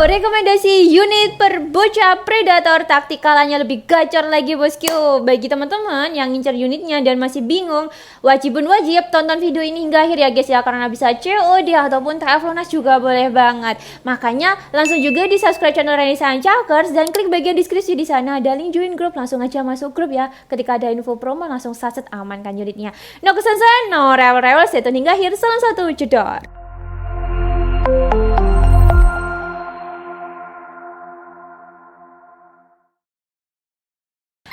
rekomendasi unit per bocah predator taktikalannya lebih gacor lagi bosku. Bagi teman-teman yang ngincer unitnya dan masih bingung, wajib tonton video ini hingga akhir ya guys ya, karena bisa COD ataupun TF lunas juga boleh banget. Makanya langsung juga di subscribe channel Reni Sancakers dan klik bagian deskripsi di sana ada link join grup, langsung aja masuk grup ya. Ketika ada info promo langsung saset aman kan unitnya. No kesan-kesan, no rewel-rewel, stay tune hingga akhir. Salam satu jedor.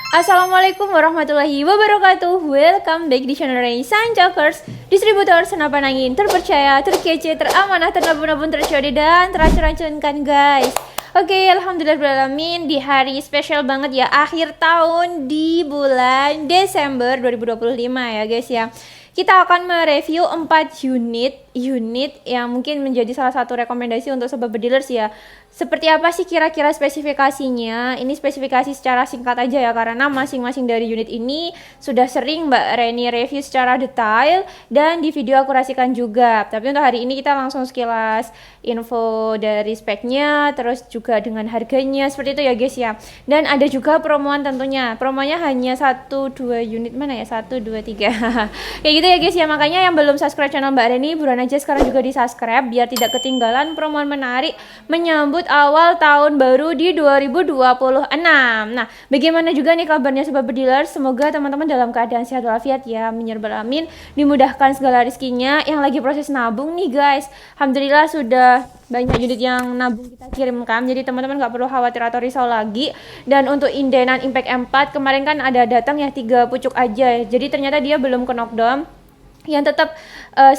Assalamualaikum warahmatullahi wabarakatuh. Welcome back di channel Reni Sancakers, distributor senapan angin terpercaya, terkece, teramanah, ternabung-nabung, tercode dan teracun-racunkan guys. Oke, alhamdulillahirrahmanirrahim, di hari spesial banget ya, akhir tahun di bulan Desember 2025 ya guys ya. Kita akan mereview 4 unit yang mungkin menjadi salah satu rekomendasi untuk sobat bedilers ya. Seperti apa sih kira-kira spesifikasinya? Ini spesifikasi secara singkat aja ya, karena masing-masing dari unit ini sudah sering Mbak Reni review secara detail dan di video aku rasikan juga. Tapi untuk hari ini kita langsung sekilas info dari speknya, terus juga dengan harganya, seperti itu ya guys ya. Dan ada juga promoan tentunya. Promonya hanya 1-2 unit, mana ya? 1, 2, 3 kayak gitu ya guys ya. Makanya yang belum subscribe channel Mbak Reni, buruan aja sekarang juga di subscribe biar tidak ketinggalan promoan menarik menyambut awal tahun baru di 2026. Nah, bagaimana juga nih kabarnya sobat bedilers? Semoga teman-teman dalam keadaan sehat walafiat ya, amin, dimudahkan segala rezekinya. Yang lagi proses nabung nih guys, alhamdulillah sudah banyak unit yang nabung kita kirimkan, jadi teman-teman nggak perlu khawatir atau risau lagi. Dan untuk indenan Impact 4 kemarin kan ada datang ya 3 pucuk aja, jadi ternyata dia belum ke knockdown. Yang tetap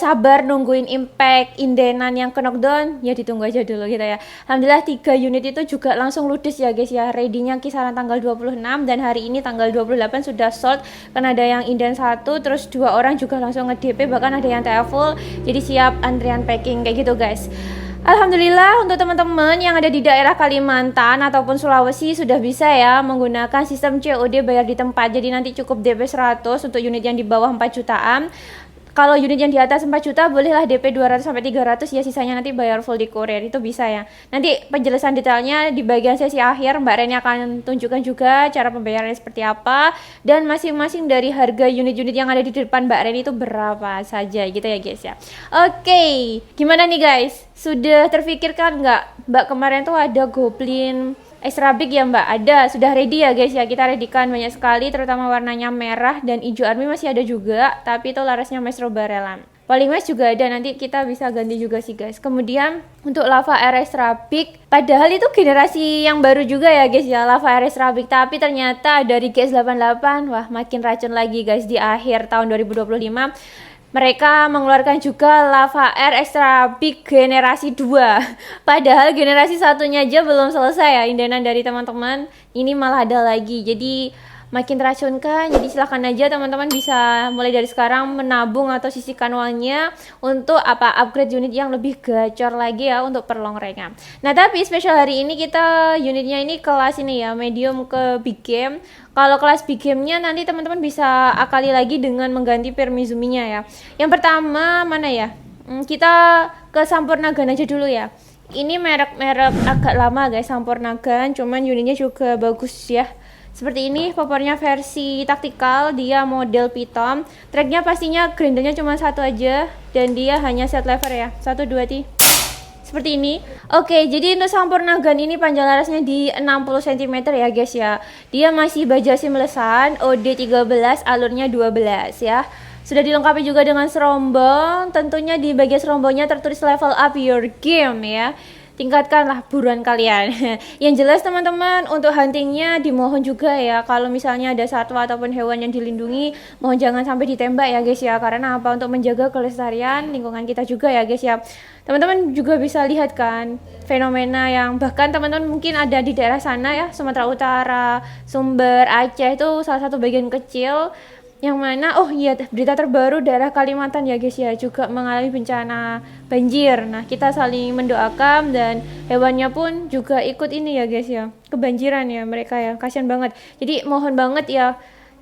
sabar nungguin impact indenan yang ke knockdown ya, ditunggu aja dulu gitu ya. Alhamdulillah 3 unit itu juga langsung ludes ya guys ya, ready-nya kisaran tanggal 26 dan hari ini tanggal 28 sudah sold. Kan ada yang inden 1, terus 2 orang juga langsung nge-DP, bahkan ada yang TF full, jadi siap antrian packing kayak gitu guys. Alhamdulillah untuk teman-teman yang ada di daerah Kalimantan ataupun Sulawesi sudah bisa ya menggunakan sistem COD bayar di tempat. Jadi nanti cukup DP 100 untuk unit yang di bawah 4 jutaan. Kalau unit yang di atas 4 juta bolehlah DP 200 sampai 300 ya, sisanya nanti bayar full di kurir, itu bisa ya. Nanti penjelasan detailnya di bagian sesi akhir Mbak Reni akan tunjukkan juga cara pembayarannya seperti apa dan masing-masing dari harga unit-unit yang ada di depan Mbak Reni itu berapa saja gitu ya guys ya. Oke, gimana nih guys? Sudah terfikirkan nggak Mbak, kemarin tuh ada Goblin extra big ya Mbak, ada, sudah ready ya guys ya. Kita readykan banyak sekali, terutama warnanya merah dan hijau army masih ada juga, tapi itu larasnya Maestro Barelan. Polymesh juga ada, nanti kita bisa ganti juga sih guys. Kemudian untuk Lava Air extra big, padahal itu generasi yang baru juga ya guys ya, Lava Air extra big, tapi ternyata dari GS88, wah makin racun lagi guys. Di akhir tahun 2025 mereka mengeluarkan juga Lava Air Extra Big generasi 2. Padahal generasi satunya aja belum selesai ya indenan dari teman-teman. Ini malah ada lagi. Jadi makin teracunkan. Jadi silahkan aja teman-teman bisa mulai dari sekarang menabung atau sisihkan uangnya untuk upgrade unit yang lebih gacor lagi ya untuk per long range-nya. Nah, tapi spesial hari ini kita unitnya ini kelas ini ya, medium ke big game. Kalau kelas big game-nya nanti teman-teman bisa akali lagi dengan mengganti Permizumi-nya ya. Yang pertama mana ya? Kita ke Sampurnagan aja dulu ya. Ini merek-merek agak lama guys, Sampurnagan, cuman unitnya juga bagus ya. Seperti ini, popornya versi taktikal, dia model pitom. Tracknya pastinya grindelnya cuma 1 aja dan dia hanya set lever ya, 1, 2, 3. Seperti ini. Oke, jadi untuk Sampurnagan ini panjang larasnya di 60 cm ya guys ya. Dia masih baja simlesan, OD13, alurnya 12 ya. Sudah dilengkapi juga dengan serombong. Tentunya di bagian serombongnya tertulis level up your game ya. Tingkatkanlah buruan kalian. Yang jelas teman-teman, untuk huntingnya dimohon juga ya, kalau misalnya ada satwa ataupun hewan yang dilindungi, mohon jangan sampai ditembak ya guys ya. Karena apa? Untuk menjaga kelestarian lingkungan kita juga ya guys ya. Teman-teman juga bisa lihat kan fenomena yang bahkan teman-teman mungkin ada di daerah sana ya, Sumatera Utara, Sumber, Aceh, itu salah satu bagian kecil yang mana, oh iya, berita terbaru daerah Kalimantan ya guys ya, juga mengalami bencana banjir. Nah, kita saling mendoakan dan hewannya pun juga ikut ini ya guys ya, kebanjiran ya mereka ya, kasihan banget. Jadi mohon banget ya,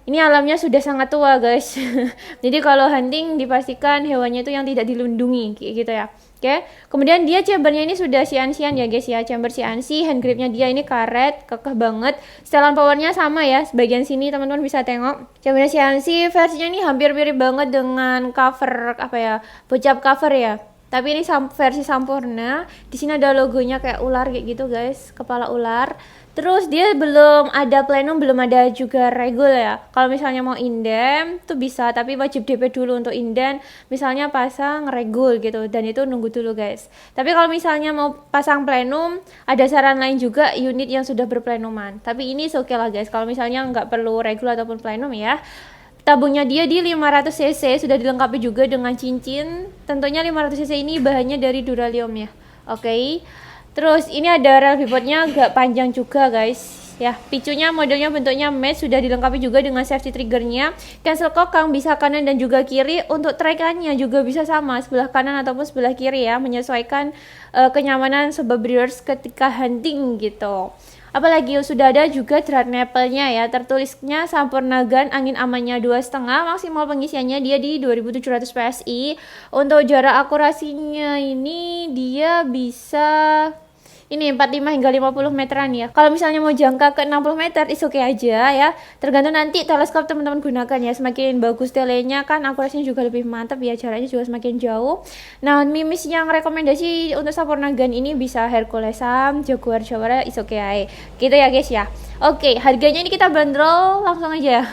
ini alamnya sudah sangat tua guys. Jadi kalau hunting dipastikan hewannya itu yang tidak dilindungi kayak gitu ya. Oke, kemudian dia chambernya ini sudah sian-sian ya guys ya, chamber CNC, hand gripnya dia ini karet, kekeh banget. Setelan powernya sama ya, sebagian sini teman-teman bisa tengok. Chambernya CNC versinya ini hampir mirip banget dengan cover apa ya, bocap cover ya. Tapi ini versi sampurna. Di sini ada logonya kayak ular kayak gitu guys, kepala ular. Terus dia belum ada plenum, belum ada juga regul ya. Kalau misalnya mau inden tuh bisa, tapi wajib DP dulu untuk inden. Misalnya pasang regul gitu, dan itu nunggu dulu guys. Tapi kalau misalnya mau pasang plenum, ada saran lain juga unit yang sudah berplenuman. Tapi ini oke lah guys, kalau misalnya nggak perlu regul ataupun plenum ya. Tabungnya dia di 500 cc, sudah dilengkapi juga dengan cincin. Tentunya 500 cc ini bahannya dari Duralium ya. Oke. Terus ini ada rel pivotnya agak panjang juga guys. Ya, picunya modelnya bentuknya mesh, sudah dilengkapi juga dengan safety triggernya. Cancel kokang bisa kanan dan juga kiri. Untuk trekannya juga bisa sama, sebelah kanan ataupun sebelah kiri ya, menyesuaikan kenyamanan sobat breeders ketika hunting gitu. Apalagi sudah ada juga drat nipple-nya ya, tertulisnya Sampurna Gun, angin amannya 2,5, maksimal pengisiannya dia di 2700 PSI. Untuk jarak akurasinya ini dia bisa ini 45 hingga 50 meteran ya. Kalau misalnya mau jangka ke 60 meter is oke aja ya. Tergantung nanti teleskop teman-teman gunakan ya. Semakin bagus telenya kan akurasinya juga lebih mantap ya. Jaraknya juga semakin jauh. Nah, mimis yang rekomendasi untuk Sampurna Gun ini bisa Herculesam, Jaguar Jawara is oke aja. Gitu ya guys ya. Oke, harganya ini kita bandrol langsung aja.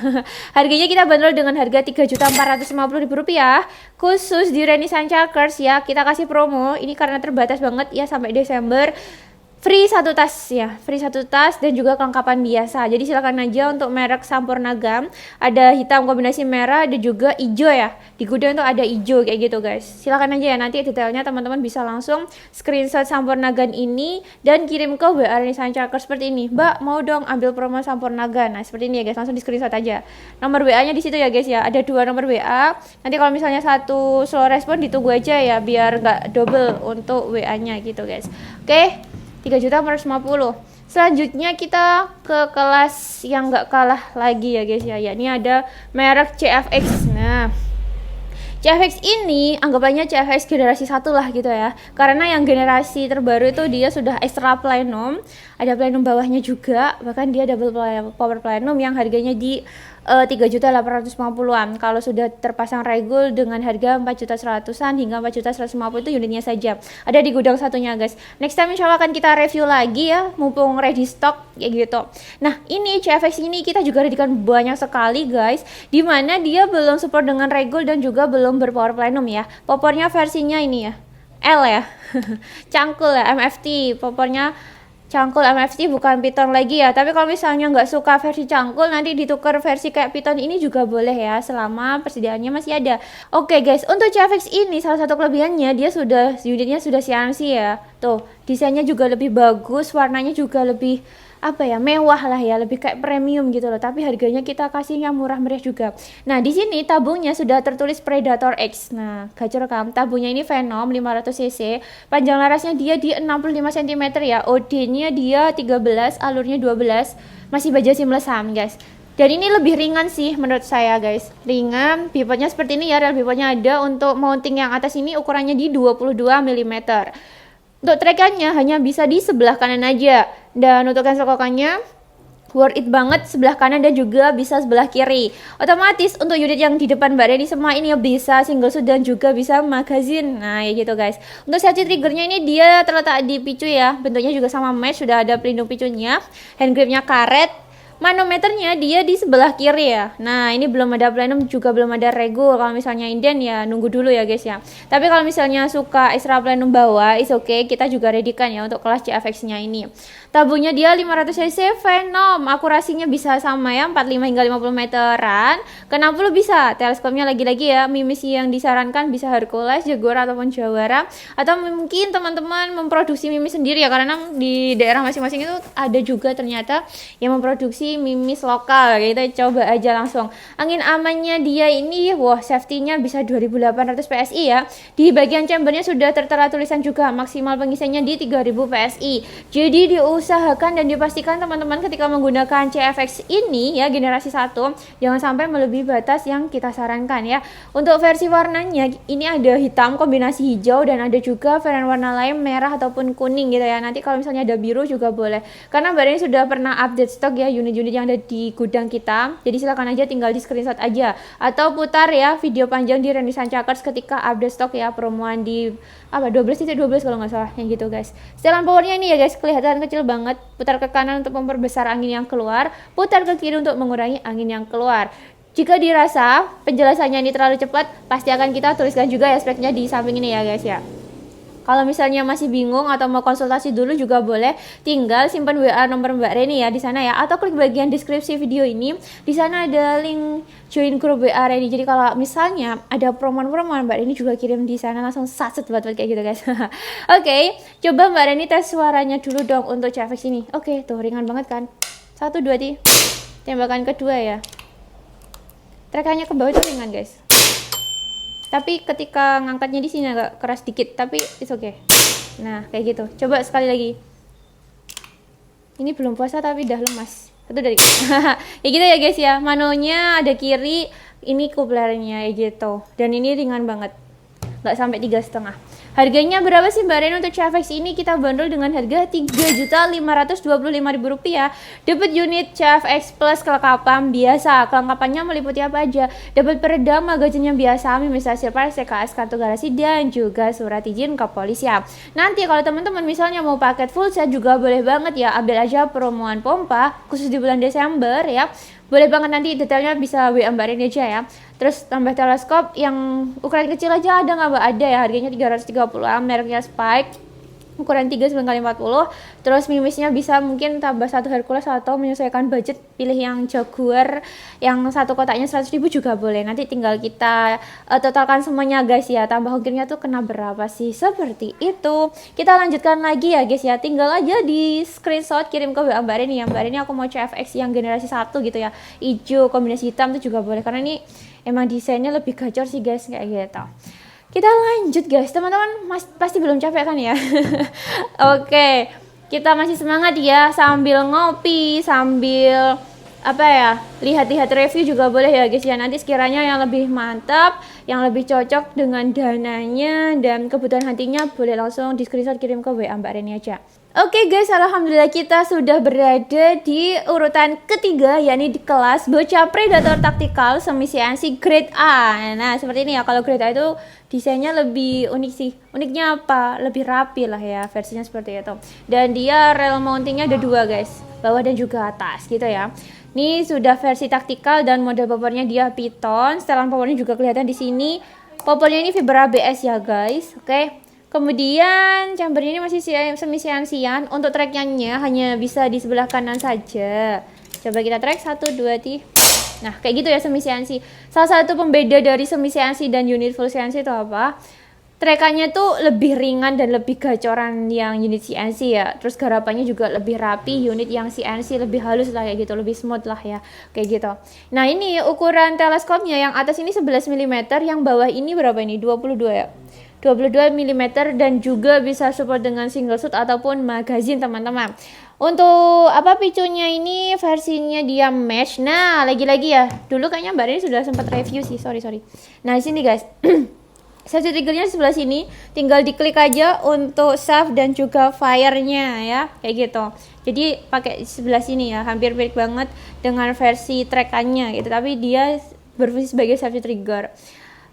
Harganya kita bandrol dengan harga Rp3.450.000 khusus di Renaissance Chakers ya. Kita kasih promo ini karena terbatas banget ya sampai Desember. Free satu tas ya, free satu tas dan juga kelengkapan biasa. Jadi silakan aja untuk merek Sampurna Gun. Ada hitam kombinasi merah, ada juga hijau ya. Di gudang tuh ada hijau kayak gitu guys. Silakan aja ya, nanti detailnya teman-teman bisa langsung screenshot Sampurna Gun ini dan kirim ke WA Renaissance Chakers seperti ini. Mbak mau dong ambil promo Sampurna Gun. Nah seperti ini ya guys, langsung di screenshot aja. Nomor WA-nya di situ ya guys ya. Ada 2 nomor WA. Nanti kalau misalnya satu slow respon ditunggu aja ya biar nggak double untuk WA-nya gitu guys. Oke. 3.450.000. Selanjutnya kita ke kelas yang nggak kalah lagi ya guys ya. Ini ada merek CFX. Nah, CFX ini anggapannya CFX generasi 1 lah gitu ya. Karena yang generasi terbaru itu dia sudah extra plenum, ada plenum bawahnya juga, bahkan dia double power plenum yang harganya di 3.850.000-an. Kalau sudah terpasang regul dengan harga 4.100.000-an hingga 4.150.000 itu unitnya saja. Ada di gudang satunya guys. Next time insya Allah akan kita review lagi ya, mumpung ready stock kayak gitu. Nah ini CFX ini kita juga readykan banyak sekali guys, dimana dia belum support dengan regul dan juga belum berpower plenum ya. Popornya versinya ini ya, L ya. Cangkul ya, MFT popornya. Cangkul MFT bukan piton lagi ya. Tapi kalau misalnya nggak suka versi cangkul, nanti ditukar versi kayak piton ini juga boleh ya, selama persediaannya masih ada. Oke guys, untuk CFX ini salah satu kelebihannya dia unitnya sudah CNC ya. Tuh, desainnya juga lebih bagus, warnanya juga lebih mewah lah ya, lebih kayak premium gitu loh. Tapi harganya kita kasihnya murah meriah juga. Nah di sini tabungnya sudah tertulis Predator X. Nah gacor kan, tabungnya ini Venom 500 cc, panjang larasnya dia di 65 cm ya, OD-nya dia 13, alurnya 12, masih baja seamless ham guys. Dan ini lebih ringan sih menurut saya guys, ringan. Pivotnya seperti ini ya, rel pivotnya ada. Untuk mounting yang atas ini ukurannya di 22 mm. Untuk trekannya hanya bisa di sebelah kanan aja. Dan untuk cancel kokangnya worth it banget, sebelah kanan dan juga bisa sebelah kiri. Otomatis untuk unit yang di depan Mbak Reni semua ini bisa single shoot dan juga bisa magazine. Nah ya gitu guys. Untuk safety triggernya ini dia terletak di picu ya, bentuknya juga sama mesh, sudah ada pelindung picunya. Hand gripnya karet. Manometernya dia di sebelah kiri ya. Nah ini belum ada plenum, juga belum ada regul. Kalau misalnya inden ya nunggu dulu ya guys ya. Tapi kalau misalnya suka extra plenum bawah is oke, kita juga readykan ya untuk kelas CFX nya ini. Tabungnya dia 500 cc Venom, akurasinya bisa sama ya, 45 hingga 50 meteran. Ke 60 bisa. Teleskopnya lagi-lagi ya, mimisi yang disarankan bisa Hercules, Jaguar ataupun Jawara. Atau mungkin teman-teman memproduksi mimis sendiri ya, karena di daerah masing-masing itu ada juga ternyata yang memproduksi versi Mimis lokal. Kita coba aja langsung. Angin amannya dia ini, wah safety-nya bisa 2800 PSI ya. Di bagian chambernya sudah tertera tulisan juga maksimal pengisiannya di 3000 PSI. Jadi diusahakan dan dipastikan teman-teman ketika menggunakan CFX ini ya generasi 1 jangan sampai melebihi batas yang kita sarankan ya. Untuk versi warnanya ini ada hitam kombinasi hijau dan ada juga varian warna lain merah ataupun kuning gitu ya. Nanti kalau misalnya ada biru juga boleh. Karena Mbak Reni sudah pernah update stok ya unit-unit yang ada di gudang kita. Jadi silakan aja tinggal di screenshot aja atau putar ya video panjang di Reni Sancakers ketika update stok ya promoan di 12 kalau nggak salah yang gitu guys. Setelan powernya ini ya guys kelihatan kecil banget. Putar ke kanan untuk memperbesar angin yang keluar, putar ke kiri untuk mengurangi angin yang keluar. Jika dirasa penjelasannya ini terlalu cepat, pasti akan kita tuliskan juga ya speknya di samping ini ya guys ya. Kalau misalnya masih bingung atau mau konsultasi dulu juga boleh, tinggal simpan WA nomor Mbak Reni ya di sana ya, atau klik bagian deskripsi video ini. Di sana ada link join grup WA Reni. Jadi kalau misalnya ada promoan Mbak Reni juga kirim di sana langsung satset buat kayak gitu guys. Oke, coba Mbak Reni tes suaranya dulu dong untuk CFX ini. Oke, tuh ringan banget kan. 1 2 3. Tembakan kedua ya. Trekannya ke bawah itu ringan guys. Tapi ketika ngangkatnya di sini agak keras dikit, tapi it's okay. Nah, kayak gitu. Coba sekali lagi. Ini belum puasa tapi udah lemas. Itu dari ya gitu ya guys ya. Manonya ada kiri, ini kuplernya gitu. Dan ini ringan banget. Nggak sampai 3,5. Harganya berapa sih Mbak Reni untuk CFX ini? Kita bandrol dengan harga Rp3.525.000. Dapat unit CFX plus kelengkapan biasa. Kelengkapannya meliputi apa aja? Dapat peredam magazinnya biasa, mimis hasil parts, CKS, kartu garasi, dan juga surat izin kepolisian. Nanti kalau teman-teman misalnya mau paket full set juga boleh banget ya. Ambil aja promoan pompa khusus di bulan Desember ya. Boleh banget, nanti detailnya bisa WA Mbak Reni aja ya. Terus tambah teleskop yang ukuran kecil aja ada nggak Mbak? Ada ya, harganya 330 mereknya Spike, ukuran 39x40. Terus mimisnya bisa mungkin tambah 1 Hercules atau menyesuaikan budget pilih yang Jaguar yang satu kotaknya 100.000 juga boleh. Nanti tinggal kita totalkan semuanya guys ya, tambah ongkirnya tuh kena berapa sih, seperti itu. Kita lanjutkan lagi ya guys ya, tinggal aja di screenshot kirim ke WA Mbak Reni ya. Mbak Reni aku mau CFX yang generasi 1 gitu ya, hijau kombinasi hitam tuh juga boleh, karena ini emang desainnya lebih gacor sih guys kayak gitu. Kita lanjut guys, teman-teman pasti belum capek kan ya. Oke, kita masih semangat ya sambil ngopi, sambil apa ya, lihat-lihat review juga boleh ya guys ya. Nanti sekiranya yang lebih mantap, yang lebih cocok dengan dananya dan kebutuhan hatinya, boleh langsung di screenshot kirim ke WA Mbak Reni aja. Oke guys, alhamdulillah kita sudah berada di urutan ketiga, yakni di kelas bocah predator taktikal semi CNC grade A. Nah seperti ini ya, kalau grade A itu desainnya lebih unik sih. Uniknya apa? Lebih rapi lah ya, versinya seperti itu. Dan dia rail mountingnya ada 2 guys, bawah dan juga atas gitu ya. Ini sudah versi taktikal dan model popornya dia Python. Setelan popornya juga kelihatan di sini. Popornya ini fiber ABS ya guys. Oke. Kemudian chambernya ini masih semi CNC-an. Untuk tracknya hanya bisa di sebelah kanan saja. Coba kita track 1 2 3. Nah, kayak gitu ya semi CNC. Salah satu pembeda dari semi CNC dan unit full CNC itu apa? Trekannya tuh lebih ringan dan lebih gacoran yang unit CNC ya. Terus garapannya juga lebih rapi, unit yang CNC lebih halus lah kayak gitu, lebih smooth lah ya, kayak gitu. Nah ini ukuran teleskopnya, yang atas ini 11 mm, yang bawah ini berapa ini? 22 ya. 22 mm dan juga bisa support dengan single shoot ataupun magazine teman-teman. Untuk apa picunya ini versinya dia match. Nah lagi-lagi ya, dulu kayaknya Mbak Reni sudah sempat review sih, sorry. Nah sini guys. Safety triggernya di sebelah sini, tinggal diklik aja untuk shaft dan juga fire-nya ya, kayak gitu. Jadi pakai di sebelah sini ya, hampir mirip banget dengan versi trekannya gitu, tapi dia berfungsi sebagai safety trigger.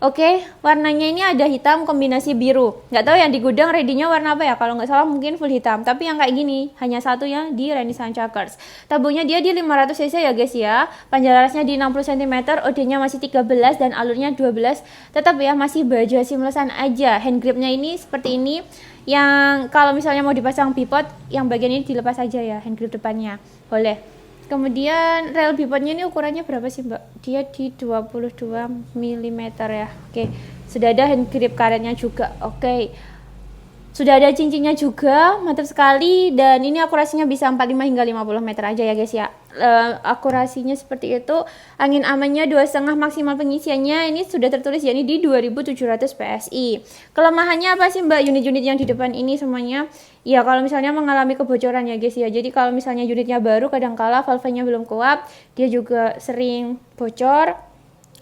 Oke, warnanya ini ada hitam kombinasi biru. Nggak tahu yang di gudang ready-nya warna apa ya, kalau nggak salah mungkin full hitam. Tapi yang kayak gini, hanya satu yang di Reni Sancakers. Tabungnya dia di 500 cc ya guys ya. Panjang larasnya di 60 cm, OD-nya masih 13 dan alurnya 12. Tetap ya, masih baja seamless-an aja. Hand gripnya ini seperti ini. Yang kalau misalnya mau dipasang bipod, yang bagian ini dilepas aja ya, hand grip depannya. Boleh. Kemudian rail bipodnya ini ukurannya berapa sih Mbak? Dia di 22 mm ya. Oke, sudah ada hand grip karetnya juga. Oke. Sudah ada cincinnya juga, mantap sekali. Dan ini akurasinya bisa 45 hingga 50 meter aja ya guys ya. Akurasinya seperti itu. Angin amannya 2,5, maksimal pengisiannya ini sudah tertulis ya, ini di 2700 PSI. Kelemahannya apa sih Mbak unit-unit yang di depan ini semuanya? Ya kalau misalnya mengalami kebocoran ya guys ya. Jadi kalau misalnya unitnya baru, kadangkala valve-nya belum kuat, dia juga sering bocor,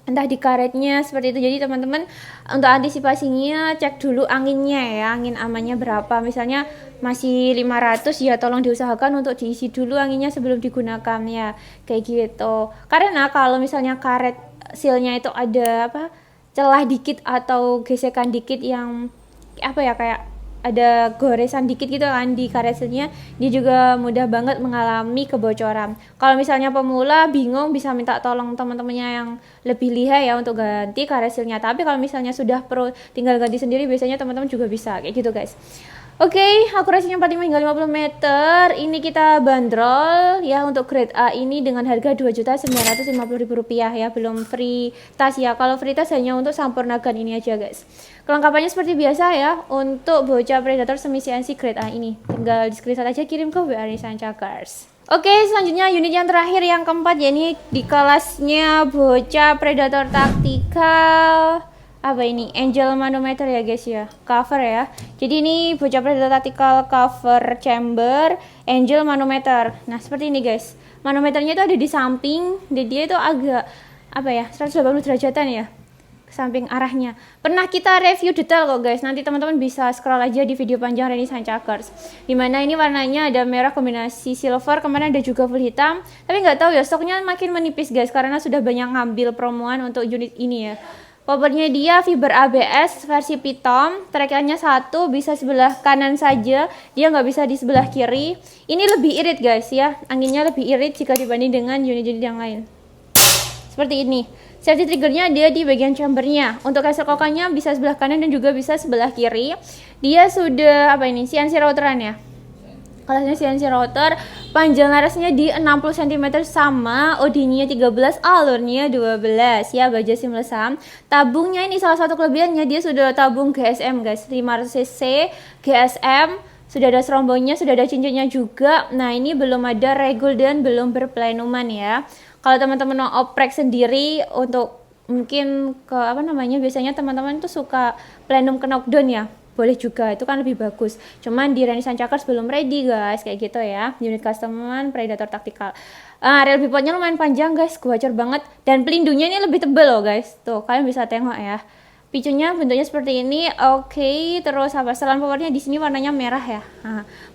entah di karetnya seperti itu. Jadi teman-teman untuk antisipasinya cek dulu anginnya ya, angin amannya berapa. Misalnya masih 500 ya tolong diusahakan untuk diisi dulu anginnya sebelum digunakan ya, kayak gitu. Karena kalau misalnya karet sealnya itu ada celah dikit atau gesekan dikit yang kayak ada goresan dikit gitu kan di karet sealnya, dia juga mudah banget mengalami kebocoran. Kalau misalnya pemula bingung, bisa minta tolong teman-temannya yang lebih lihai ya untuk ganti karet sealnya. Tapi kalau misalnya sudah pro, tinggal ganti sendiri, biasanya teman-teman juga bisa kayak gitu guys. Oke, akurasinya 45 hingga 50 meter. Ini kita bandrol ya untuk grade A ini dengan harga Rp2.950.000 ya, belum free tas ya. Kalau free tas hanya untuk Sampurnagan ini aja guys. Kelengkapannya seperti biasa ya untuk bocah predator semi CNC grade A ini. Tinggal di screenshot aja, kirim ke WA Nissan Chakers. Oke, selanjutnya unit yang terakhir yang keempat ya, ini di kelasnya bocah predator taktikal. Apa ini? Angel manometer ya guys ya, cover ya. Jadi ini bocah predator tactical cover chamber Angel manometer. Nah seperti ini guys, manometernya itu ada di samping, dan dia itu agak 180 derajatan ya ke samping arahnya. Pernah kita review detail kok guys, nanti teman-teman bisa scroll aja di video panjang Renaissance Chakers. Dimana ini warnanya ada merah kombinasi silver, kemarin ada juga full hitam. Tapi nggak tahu ya, stoknya makin menipis guys karena sudah banyak ngambil promoan untuk unit ini ya. Poppernya dia fiber ABS versi Pitom, trackernya satu, bisa sebelah kanan saja, dia nggak bisa di sebelah kiri. Ini lebih irit guys ya, anginnya lebih irit jika dibanding dengan unit-unit yang lain. Seperti ini. Safety triggernya dia di bagian chambernya. Untuk caster kokanya bisa sebelah kanan dan juga bisa sebelah kiri. Dia sudah CNC routeran ya. Kelasnya CNC router, panjang larasnya di 60 cm sama, OD-nya 13, alurnya 12 ya, baja sim lesam. Tabungnya ini salah satu kelebihannya, dia sudah tabung GSM guys, 500 cc GSM, sudah ada serombongnya, sudah ada cincinnya juga. Nah ini belum ada regul dan belum berplenuman ya. Kalau teman-teman mau oprek sendiri untuk mungkin ke biasanya teman-teman tuh suka plenum ke knockdown ya, boleh juga, itu kan lebih bagus. Cuman di Renaissance Chakers belum ready guys, kayak gitu ya. Unit customan predator taktikal. Rail bipodnya lumayan panjang guys, gacor banget, dan pelindungnya ini lebih tebal loh guys. Tuh kalian bisa tengok ya. Picunya bentuknya seperti ini. Oke, terus setelan powernya di sini warnanya merah ya.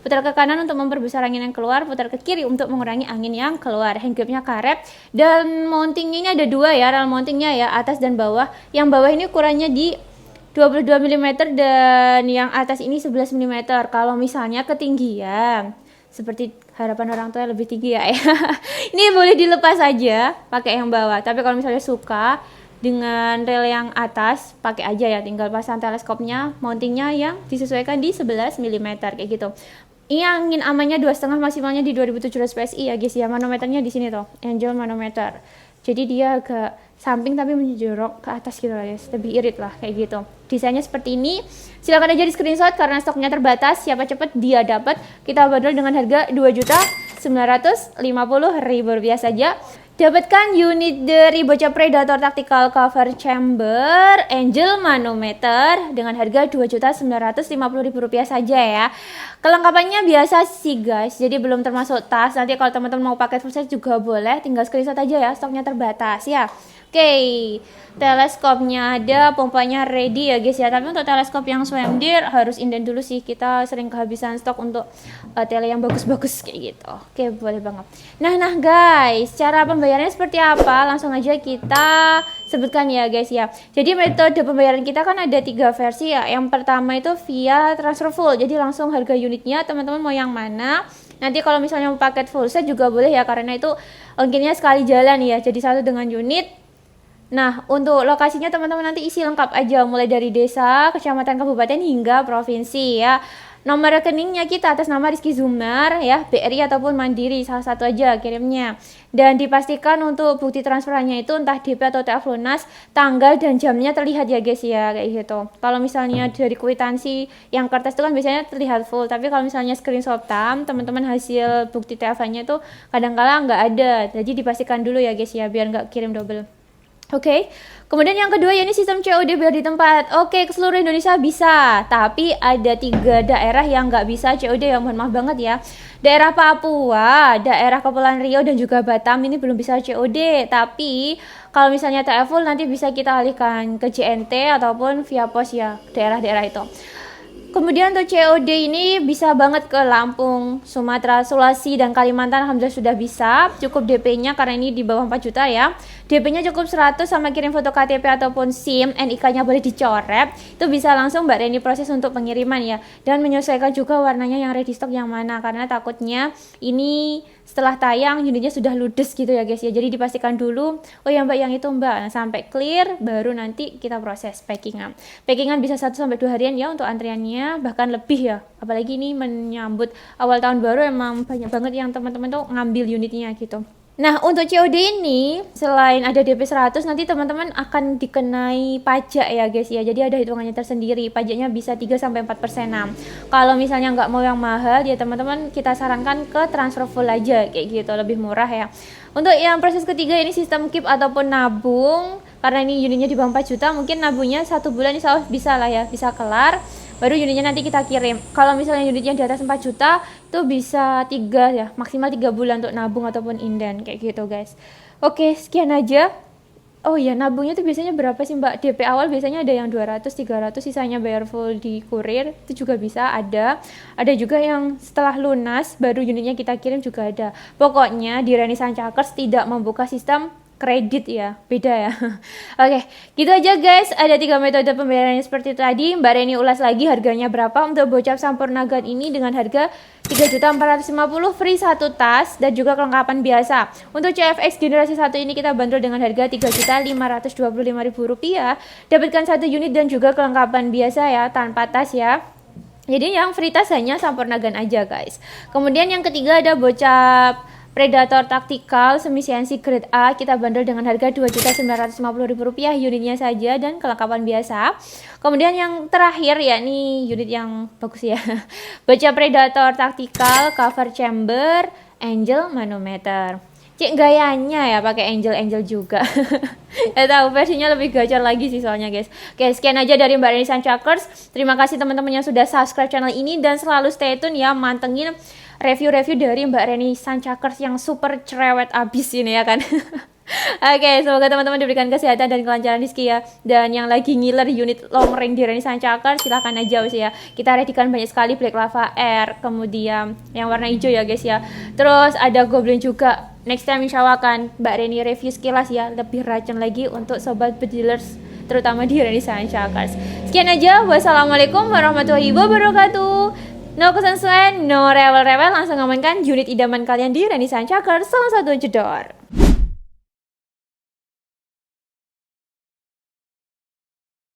Putar ke kanan untuk memperbesar angin yang keluar, putar ke kiri untuk mengurangi angin yang keluar. Hand gripnya karet, dan mountingnya ini ada dua ya, rail mountingnya ya, atas dan bawah. Yang bawah ini ukurannya di 22 mm dan yang atas ini 11 mm. Kalau misalnya ketinggian seperti harapan orang tua lebih tinggi ya, ini boleh dilepas aja pakai yang bawah. Tapi kalau misalnya suka dengan rel yang atas, pakai aja ya, tinggal pasang teleskopnya, mountingnya yang disesuaikan di 11 mm kayak gitu. Ini angin amannya 2,5, maksimalnya di 2700 PSI ya guys ya. Manometernya di sini tuh, Angel manometer. Jadi dia agak samping tapi menjorok ke atas gitu lah guys, lebih irit lah kayak gitu. Desainnya seperti ini. Silahkan aja di screenshot karena stoknya terbatas, siapa cepet dia dapat. Kita bandrol dengan harga Rp2.950.000 saja. Dapatkan unit dari bocah predator tactical cover chamber Angel manometer dengan harga Rp2.950.000 saja ya. Kelengkapannya biasa sih guys, jadi belum termasuk tas. Nanti kalau teman-teman mau paket full set juga boleh, tinggal screenshot aja ya, stoknya terbatas ya. Oke, teleskopnya ada, pompanya ready ya guys ya. Tapi untuk teleskop yang Swamdeer harus inden dulu sih, kita sering kehabisan stok untuk tele yang bagus-bagus kayak gitu. Oke, boleh banget. Nah guys, cara pembayarannya seperti apa? Langsung aja kita sebutkan ya guys ya. Jadi metode pembayaran kita kan ada 3 versi ya. Yang pertama itu via transfer full, jadi langsung harga unitnya teman-teman mau yang mana. Nanti kalau misalnya mau paket full set juga boleh ya, karena itu ongkirnya sekali jalan ya, jadi satu dengan unit. Nah, untuk lokasinya teman-teman nanti isi lengkap aja, mulai dari desa, kecamatan, kabupaten hingga provinsi ya. Nomor rekeningnya kita atas nama Rizky Zumar ya, BRI ataupun Mandiri, salah satu aja kirimnya. Dan dipastikan untuk bukti transferannya itu entah DP atau TF lunas, tanggal dan jamnya terlihat ya guys ya, kayak gitu. Kalau misalnya dari kwitansi yang kertas itu kan biasanya terlihat full, tapi kalau misalnya screenshot teman-teman hasil bukti TF-nya itu kadang-kala nggak ada. Jadi dipastikan dulu ya guys ya, biar nggak kirim double. Oke, kemudian yang kedua ya ini sistem COD biar di tempat. Oke, ke seluruh Indonesia bisa, tapi ada 3 daerah yang nggak bisa COD ya, mohon maaf banget ya. Daerah Papua, daerah Kepulauan Riau dan juga Batam ini belum bisa COD, tapi kalau misalnya TF full nanti bisa kita alihkan ke JNT ataupun via pos ya, daerah-daerah itu. Kemudian untuk COD ini bisa banget ke Lampung, Sumatera, Sulawesi, dan Kalimantan. Alhamdulillah sudah bisa. Cukup DP-nya karena ini di bawah 4 juta ya. DP-nya cukup 100 sama kirim foto KTP ataupun SIM, NIK-nya boleh dicoret. Itu bisa langsung Mbak Reni proses untuk pengiriman ya. Dan menyesuaikan juga warnanya yang ready stock yang mana. Karena takutnya ini setelah tayang unitnya sudah ludes gitu ya guys ya. Jadi dipastikan dulu, oh ya Mbak yang itu Mbak. Nah, sampai clear baru nanti kita proses packingan. Packingan bisa 1-2 harian ya untuk antriannya, bahkan lebih ya. Apalagi ini menyambut awal tahun baru, emang banyak banget yang teman-teman tuh ngambil unitnya gitu. Nah, untuk COD ini selain ada DP 100 nanti teman-teman akan dikenai pajak ya guys ya. Jadi ada hitungannya tersendiri. Pajaknya bisa 3-4%. Kalau misalnya nggak mau yang mahal ya teman-teman kita sarankan ke transfer full aja kayak gitu, lebih murah ya. Untuk yang proses ketiga ini sistem keep ataupun nabung. Karena ini unitnya di bawah 4 juta, mungkin nabungnya 1 bulan insya Allah bisa lah ya, bisa kelar. Baru unitnya nanti kita kirim. Kalau misalnya unitnya di atas 4 juta itu bisa 3 ya, maksimal 3 bulan untuk nabung ataupun inden kayak gitu guys. Oke, sekian aja. Oh iya, nabungnya tuh biasanya berapa sih Mbak? DP awal biasanya ada yang 200, 300, sisanya bayar full di kurir, itu juga bisa ada. Ada juga yang setelah lunas baru unitnya kita kirim juga ada. Pokoknya di Reni Sancakers tidak membuka sistem kredit ya, beda ya. Oke, gitu aja guys. Ada 3 metode pembayarannya seperti tadi. Mbak Reni ulas lagi harganya berapa untuk bocap Sampurna Guard ini dengan harga 3.450 free 1 tas dan juga kelengkapan biasa. Untuk CFX generasi 1 ini kita bandrol dengan harga Rp3.525.000. Dapatkan 1 unit dan juga kelengkapan biasa ya, tanpa tas ya. Jadi yang free tas hanya Sampurna Gun aja guys. Kemudian yang ketiga ada bocap Predator Tactical semi CNC grade A, kita bandrol dengan harga Rp2.950.000 unitnya saja dan kelengkapan biasa. Kemudian yang terakhir ya, ini unit yang bagus ya. Baca Predator Tactical cover chamber Angel manometer. Cik gayanya ya pakai angel juga. Ya tahu versinya lebih gacor lagi sih soalnya guys. Oke, sekian aja dari Mbak Reni Sancakers. Terima kasih teman-teman yang sudah subscribe channel ini dan selalu stay tune ya, mantengin review-review dari Mbak Reni Sancakers yang super cerewet abis ini ya kan. Oke, semoga teman-teman diberikan kesehatan dan kelancaran rezeki ya. Dan yang lagi ngiler unit long range di Reni Sancakers, silahkan aja ya. Kita readykan banyak sekali Black Lava Air, kemudian yang warna hijau ya guys ya. Terus ada Goblin juga. Next time insya Allah akan Mbak Reni review sekilas ya, lebih racun lagi untuk sobat bedilers terutama di Reni Sancakers. Sekian aja, wassalamualaikum warahmatullahi wabarakatuh. No kesensuan, no rewel-rewel, langsung ngamankan unit idaman kalian di Reni Sancakers. Salam satu jedor.